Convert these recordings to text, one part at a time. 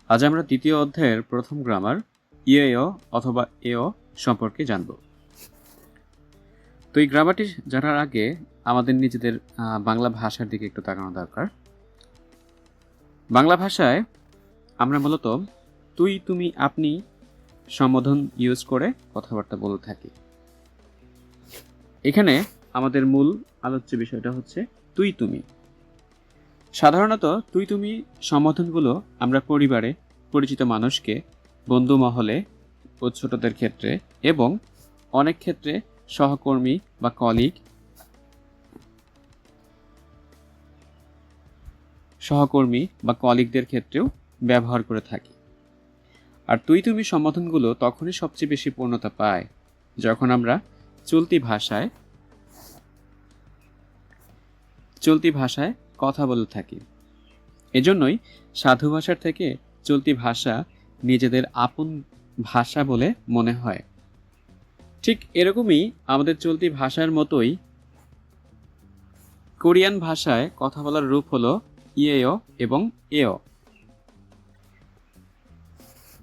আজ আমরা দ্বিতীয় অধ্যায়ের প্রথম গ্রামার ইয়েও অথবা এও সম্পর্কে জানব। তো এই গ্রামারটি জানার আগে আমাদের নিজেদের বাংলা ভাষার দিকে একটু তাকানো দরকার। বাংলা ভাষায় আমরা মূলত তুই, তুমি, আপনি সম্বোধন ইউজ করে কথাবার্তা বলে থাকি। এখানে আমাদের মূল আলোচ্য বিষয়টা হচ্ছে তুই, তুমি। সাধারণত তুই, তুমি সম্বোধনগুলো আমরা পরিবারে পরিচিত মানুষকে, বন্ধু মহলে ও ছোটদের ক্ষেত্রে এবং অনেক ক্ষেত্রে সহকর্মী বা কলিগদের ক্ষেত্রেও ব্যবহার করে থাকি। আর তুই, তুমি সম্বোধনগুলো তখনই সবচেয়ে বেশি পূর্ণতা পায় যখন আমরা চলতি ভাষায় কথা বলে থাকি। এজন্যই সাধু ভাষার থেকে চলতি ভাষা নিজেদের আপন ভাষা বলে মনে হয়। ঠিক এরকমই আমাদের চলতি ভাষার মতোই কোরিয়ান ভাষায় কথা বলার রূপ হলো ইয়েও এবং এও।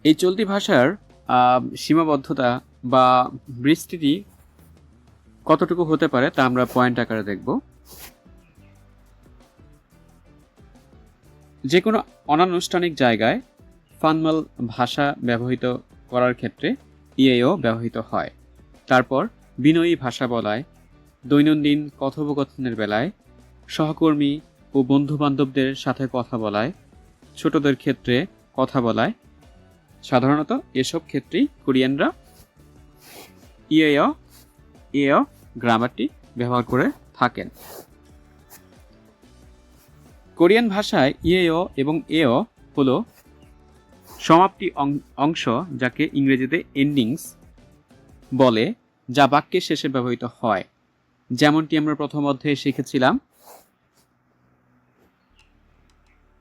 এই চলতি ভাষার সীমাবদ্ধতা বা বিস্তৃতি কতটুকু হতে পারে তা আমরা পয়েন্ট আকারে দেখব। যে কোনো অনানুষ্ঠানিক জায়গায় ফর্মাল ভাষা ব্যবহৃত করার ক্ষেত্রে ইয়েও ব্যবহৃত হয়। তারপর বিনয়ী ভাষা বলায়, দৈনন্দিন কথোপকথনের বেলায়, সহকর্মী ও বন্ধুবান্ধবদের সাথে কথা বলায়, ছোটদের ক্ষেত্রে কথা বলায়, সাধারণত এসব ক্ষেত্রেই কোরিয়ানরা এও গ্রামারটি ব্যবহার করে থাকেন। কোরিয়ান ভাষায় ইয়েও এবং এও হলো সমাপ্তি অংশ, যাকে ইংরেজিতে এন্ডিংস বলে, যা বাক্যের শেষে ব্যবহৃত হয়, যেমনটি আমরা প্রথম অধ্যায়ে শিখেছিলাম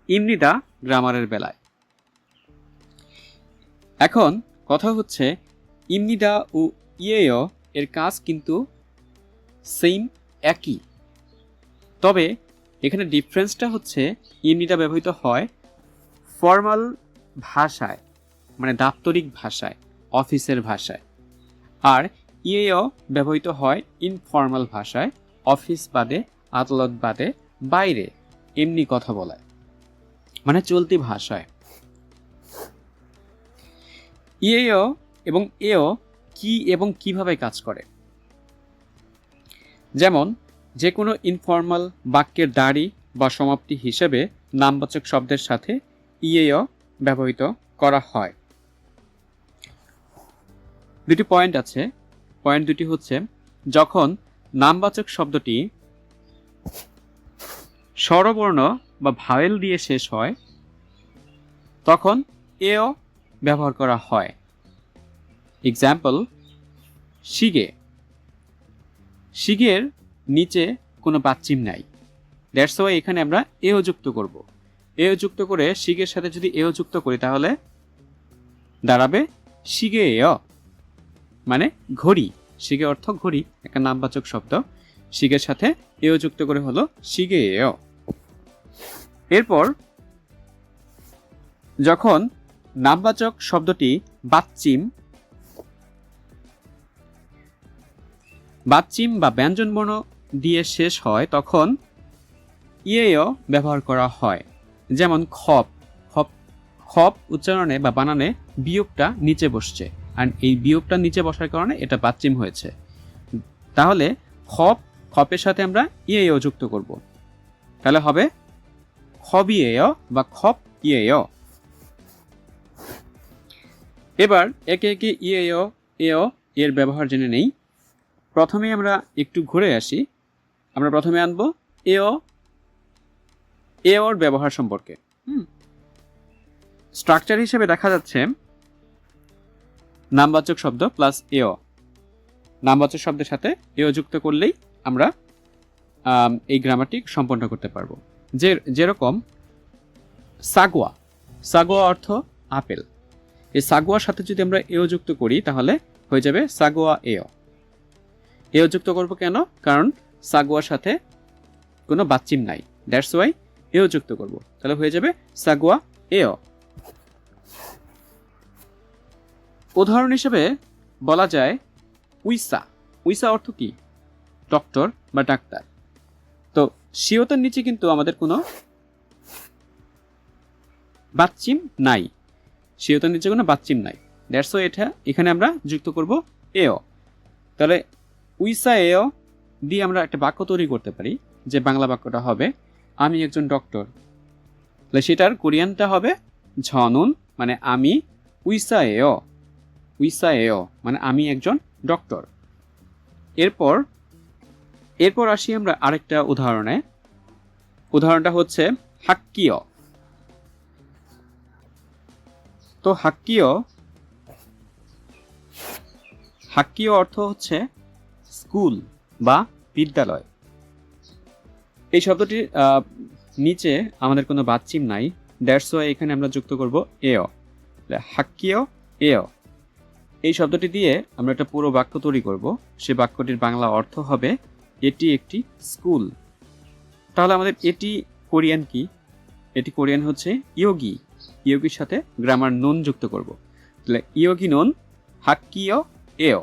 ইমনিদা গ্রামারের বেলায়। এখন কথা হচ্ছে ইমনিদা ও ইয়েও এর কাজ কিন্তু সেম, একই। তবে এখানে ডিফারেন্সটা হচ্ছে ইমনিদা ব্যবহৃত হয় ফর্মাল ভাষায়, মানে দাপ্তরিক ভাষায়, অফিসের ভাষায়, আর ইয়েও ব্যবহৃত হয় ইনফর্মাল ভাষায়, অফিস বাদে, আদালত বাদে, বাইরে এমনি কথা বলায়, মানে চলতি ভাষায়। ইয়েও এবং এও কি এবং কিভাবে কাজ করে, যেমন যে কোনো ইনফর্মাল বাক্যের দাড়ি বা সমাপ্তি হিসেবে নামবাচক শব্দের সাথে ইয়েও ব্যবহৃত করা হয়। দুটি পয়েন্ট আছে। পয়েন্ট দুটি হচ্ছে, যখন নামবাচক শব্দটি স্বরবর্ণ বা ভাওয়েল দিয়ে শেষ হয় তখন এও ব্যবহার করা হয়। এক্সাম্পল, শিগে। শিগের নিচে কোনো বাচ্চিম নাই, দ্যাটস ওয়াই এখানে আমরা এও যুক্ত করব। এও যুক্ত করে শিগের সাথে যদি এও যুক্ত করি তাহলে দাঁড়াবে শিগে এও, মানে ঘড়ি। শিগে অর্থ ঘড়ি, একটা নামবাচক শব্দ, শিগের সাথে এও যুক্ত করে হলো শিগে এও। এরপর যখন নামবাচক শব্দটি বাচ্চিম বা ব্যঞ্জনবর্ণ দিয়ে শেষ হয় তখন ইয়েও ব্যবহার করা হয়। যেমন খপ। খপ উচ্চারণে বা বানানে বিয়োগটা নিচে বসছে, আর এই বিয়োগটা নিচে বসার কারণে এটা বাচ্চিম হয়েছে। তাহলে খপের সাথে আমরা ইয়েও যুক্ত করব, তাহলে হবে খবিয়েও বা খপ ইয়েও। এবার একে একে ইয়েও এও এর ব্যবহার জেনে নেই। প্রথমে আমরা একটু ঘুরে আসি। আমরা প্রথমে আনবো এওর ব্যবহার সম্পর্কে। স্ট্রাকচার হিসেবে দেখা যাচ্ছে নামবাচক শব্দ প্লাস এও। নামবাচক শব্দের সাথে এও যুক্ত করলেই আমরা এই গ্রামারটি সম্পন্ন করতে পারবো। যেরকম সাগোয়া অর্থ আপেল। এই সাগোয়ার সাথে যদি আমরা এও যুক্ত করি তাহলে হয়ে যাবে সাগোয়া এও। এও যুক্ত করব কেন? কারণ সাগোয়ার সাথে কোনো বাচ্চিম নাই, দ্যাটস ওয়াই এও যুক্ত করব, তাহলে হয়ে যাবে সাগোয়া এও। উদাহরণ হিসেবে বলা যায় উইসা। উইসা অর্থ কি? ডক্টর বা ডাক্তার। তো সিওতার নিচে কিন্তু আমাদের কোনো বাচ্চিম নাই, সিওতার নিচে কোনো বাচ্চিম নাই। দ্যাটস ওয়াই এখানে আমরা যুক্ত করব এও। তাহলে উইসা এও দিয়ে আমরা একটা বাক্য তৈরি করতে পারি, যে বাংলা বাক্যটা হবে আমি একজন ডক্টর। তাহলে সেটার কোরিয়ানটা হবে ঝনুন মানে আমি, উইসা এও মানে আমি একজন ডক্টর। এরপর আসি আমরা আরেকটা উদাহরণে। উদাহরণটা হচ্ছে হাক্কিয়। তো হাক্কিয় অর্থ হচ্ছে স্কুল বা বিদ্যালয়। এই শব্দটির নিচে আমাদের কোনো বাচ্চিম নাই, দ্যাটস ওয়াই এখানে আমরা যুক্ত করব এও। হাক্কিয় এও এই শব্দটি দিয়ে আমরা একটা পুরো বাক্য তৈরি করব। সে বাক্যটির বাংলা অর্থ হবে এটি একটি স্কুল। তাহলে আমাদের এটি কোরিয়ান কি? এটি কোরিয়ান হচ্ছে ইয়োগি। ইয়োগির সাথে গ্রামার নুন যুক্ত করব। তাহলে ইয়োগি নুন হাক্কিয় এও,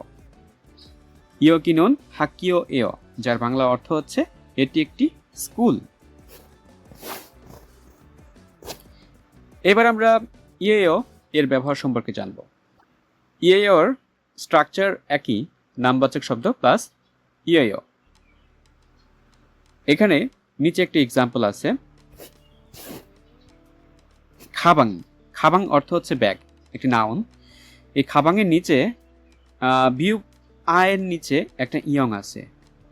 ইয়োগি নুন হাক্কিয় এও, যার বাংলা অর্থ হচ্ছে এটি একটি স্কুল। এবার আমরা ইয়েও এর ব্যবহার সম্পর্কে জানব। ইয়েওর স্ট্রাকচার একই, নামবাচক শব্দ প্লাস ইয়েও। এখানে নিচে একটি এক্সাম্পল আছে, খাবাং। খাবাং অর্থ হচ্ছে ব্যাগ, একটি নাউন। এই খাবাংয়ের নিচে বিউ আয়ের নিচে একটা ইয়ং আছে,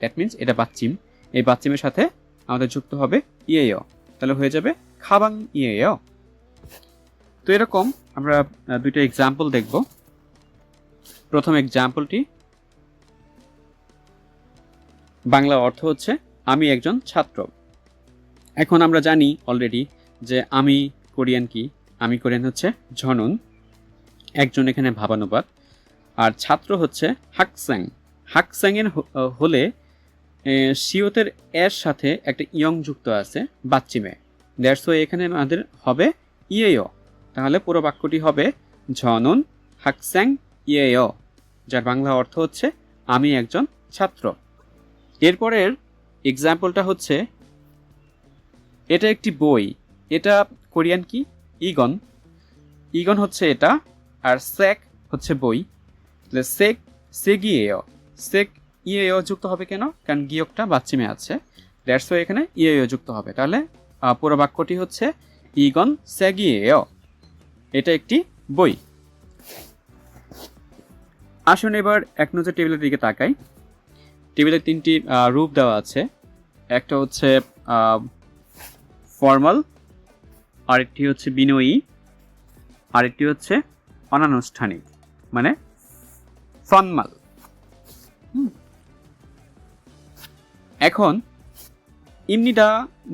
দ্যাট মিনস এটা বাচ্চিম। এই বাচ্চিমের সাথে আমাদের যুক্ত হবে ইয়েও, তাহলে হয়ে যাবে খাবাং ইয়েও। তো এরকম আমরা দুইটা এক্সাম্পল দেখব। প্রথম এক্সাম্পলটি বাংলা অর্থ হচ্ছে আমি একজন ছাত্র। এখন আমরা জানি অলরেডি যে আমি কোরিয়ান কি? আমি কোরিয়ান হচ্ছে ঝনুন, একজন এখানে ভাবানুবাদ, আর ছাত্র হচ্ছে হাকস্যাং। হাকস্যাংয়ের হলে সিওতের এর সাথে একটা ইয়ং যুক্ত আছে বাচ্চিমে, দ্যাটস ওয়াই এখানে আমাদের হবে ইয়েও। তাহলে পুরো বাক্যটি হবে ঝনুন হাকস্যাং ইয়েও, যার বাংলা অর্থ হচ্ছে আমি একজন ছাত্র। এরপরের এক্সাম্পলটা হচ্ছে এটা একটি বই। এটা কোরিয়ান কি? ইগন। ইগন হচ্ছে এটা, আর সেক হচ্ছে বই। সেক সেগিয়েও, সেক ইয়েও যুক্ত হবে কেন? কারণ গিয়কটা বাচ্চিমে আছে, দ্যাটস ওয়াই এখানে ইয়েও যুক্ত হবে। তাহলে পুরো বাক্যটি হচ্ছে ইগন সেগিয়েও, এটা একটি বই। আসুন এবার এক নজর টেবিলের দিকে তাকাই। টেবিলে তিনটি রূপ দেওয়া আছে। একটা হচ্ছে ফর্মাল, আরেকটি হচ্ছে বিনয়ী, আরেকটি হচ্ছে অনানুষ্ঠানিক মানে ফর্মাল। এখন ইমনিডা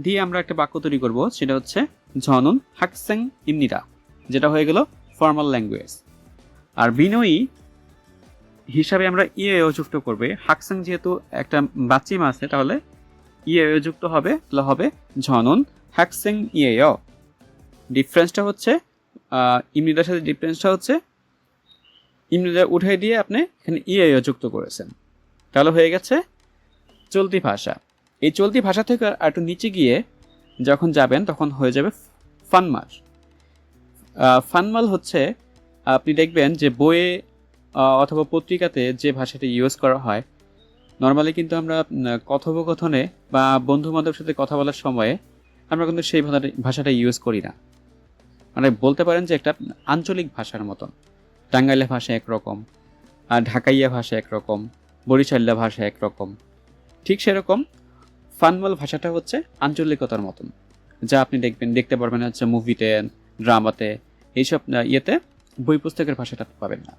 দিয়ে আমরা একটা বাক্য তৈরি করব, সেটা হচ্ছে ঝনুন হাকস্যাং ইমনিডা, যেটা হয়ে গেল ফর্মাল ল্যাঙ্গুয়েজ। আর বিনয়ী হিসাবে আমরা ইয়েও যুক্ত করবে। হাকস্যাং যেহেতু একটা বাচ্চিম আছে, তাহলে ইয়েও যুক্ত হবে, তাহলে হবে ঝনুন হাকস্যাং ইয়েও। ডিফারেন্সটা হচ্ছে ইমনিডার সাথে ডিফারেন্সটা হচ্ছে ইমনিডা উঠাই দিয়ে আপনি এখানে ইয়েও যুক্ত করেছেন, তাহলে হয়ে গেছে চলতি ভাষা। এই চলতি ভাষা থেকে আর একটু নিচে গিয়ে যখন যাবেন তখন হয়ে যাবে ফানমাল। ফানমাল হচ্ছে আপনি দেখবেন যে বইয়ে অথবা পত্রিকাতে যে ভাষাটা ইউজ করা হয়, নর্মালি কিন্তু আমরা কথোপকথনে বা বন্ধু বান্ধবের সাথে কথা বলার সময়ে আমরা কিন্তু সেই ভাষাটা ইউজ করি না। মানে বলতে পারেন যে একটা আঞ্চলিক ভাষার মতন। টাঙ্গাইলা ভাষা একরকম, আর ঢাকাইয়া ভাষা একরকম, বরিশাল্লা ভাষা একরকম। ঠিক সেরকম ফানমাল ভাষাটা হচ্ছে আঞ্চলিকতার মতন, যা আপনি দেখতে পারবেন হচ্ছে মুভিতে, ড্রামাতে, এইসব ইয়েতে বই পুস্তকের ভাষাটা পাবেন না।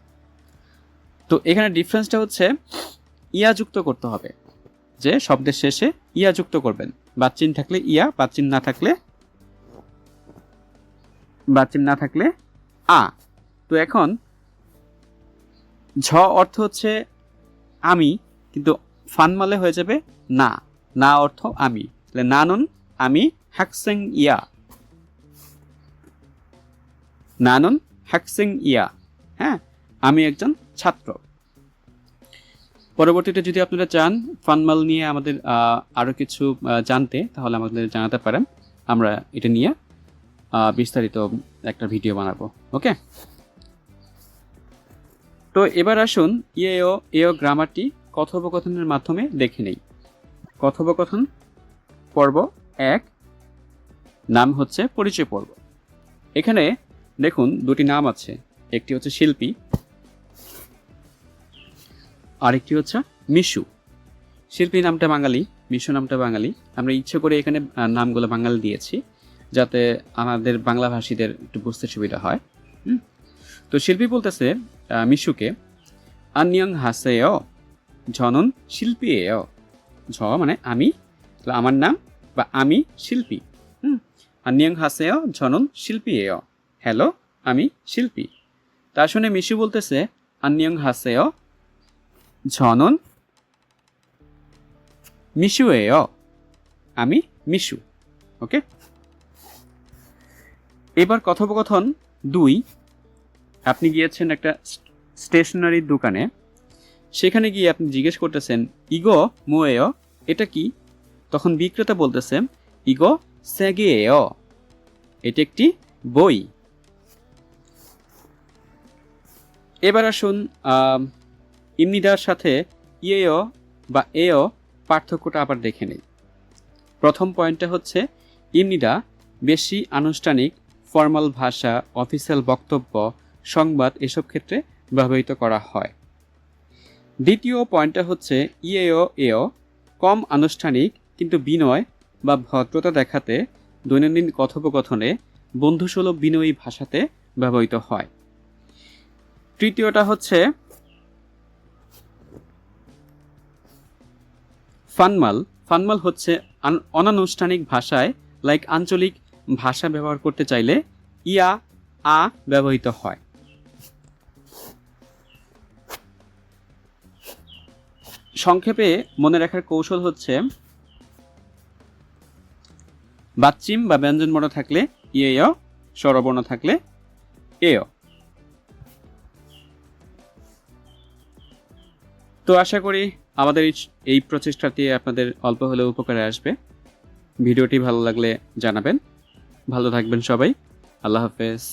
তো এখানে ডিফারেন্সটা হচ্ছে ইয়া যুক্ত করতে হবে, যে শব্দের শেষে ইয়া যুক্ত করবেন। বাচ্চিন থাকলে ইয়া, বাচ্চিন না থাকলে আ। তো এখন ঝ অর্থ হচ্ছে আমি, কিন্তু ফানমালে হয়ে যাবে না। না অর্থ আমি, তাহলে নানুন আমি হাকস্যাং ইয়া, নানুন হাকস্যাং ইয়া। হ্যাঁ, আমি একজন ছাত্র। পরবর্তীতে যদি আপনারা চান ফানমাল নিয়ে আমাদের আরও কিছু জানতে, তাহলে আমাদের জানাতে পারেন, আমরা এটা নিয়ে বিস্তারিত একটা ভিডিও বানাবো। ওকে, তো এবার আসুন ইয়েও এও গ্রামারটি কথোপকথনের মাধ্যমে দেখে নেই। কথোপকথন পর্ব 1, নাম হচ্ছে পরিচয় পর্ব। এখানে দেখুন দুটি নাম আছে, একটি হচ্ছে শিল্পী, আরেকটি হচ্ছে মিশু। শিল্পী নামটা বাঙালি, মিশু নামটা বাঙালি। আমরা ইচ্ছে করে এখানে নামগুলো বাঙালি দিয়েছি যাতে আমাদের বাংলা ভাষীদের একটু বুঝতে সুবিধা হয়। তো শিল্পী বলতেছে মিশুকে, আন্নিয়ং হাসেয় ঝনন শিল্পী এয়। ঝ মানে আমি, আমার নাম বা আমি শিল্পী। আন্নিয়ং হাসেয় ঝনন শিল্পী এয়, হ্যালো আমি শিল্পী। তা শুনে মিশু বলতেছে আন্নিয়ং হাসেয় ঝনন মিশু এয়, আমি মিশু। ওকে, এবার কথোপকথন 2, আপনি গিয়েছেন একটা স্টেশনারির দোকানে, সেখানে গিয়ে আপনি জিজ্ঞেস করতেছেন ইগো মোয়েয়, এটা কি? তখন বিক্রেতা বলতেছে ইগো স্যাগেয়, এটি একটি বই। এবার আসুন ইমনিদার সাথে ইয়েও বা এও পার্থক্যটা আবার দেখে নেই। প্রথম পয়েন্টটা হচ্ছে ইমনিদা বেশি আনুষ্ঠানিক, ফর্মাল ভাষা, অফিসিয়াল বক্তব্য, সংবাদ এসব ক্ষেত্রে ব্যবহৃত করা হয়। দ্বিতীয় পয়েন্টটা হচ্ছে ইয়েও এও কম আনুষ্ঠানিক কিন্তু বিনয় বা ভদ্রতা দেখাতে দৈনন্দিন কথোপকথনে বন্ধুসুলভ বিনয়ী ভাষাতে ব্যবহৃত হয়। তৃতীয়টা হচ্ছে ফানমাল। ফানমাল হচ্ছে অনানুষ্ঠানিক ভাষায়, লাইক আঞ্চলিক ভাষা ব্যবহার করতে চাইলে ইয়া আ ব্যবহৃত হয়। সংক্ষেপে মনে রাখার কৌশল হচ্ছে বাচ্চিম বা ব্যঞ্জনবর্ণ থাকলে ইয়েয়, স্বরবর্ণ থাকলে এয়। তো আশা করি আমাদের এই প্রচেষ্টাটি আপনাদের অল্প হলেও উপকারে আসবে। ভিডিওটি ভালো লাগলে জানাবেন। ভালো থাকবেন সবাই। আল্লাহ হাফেজ।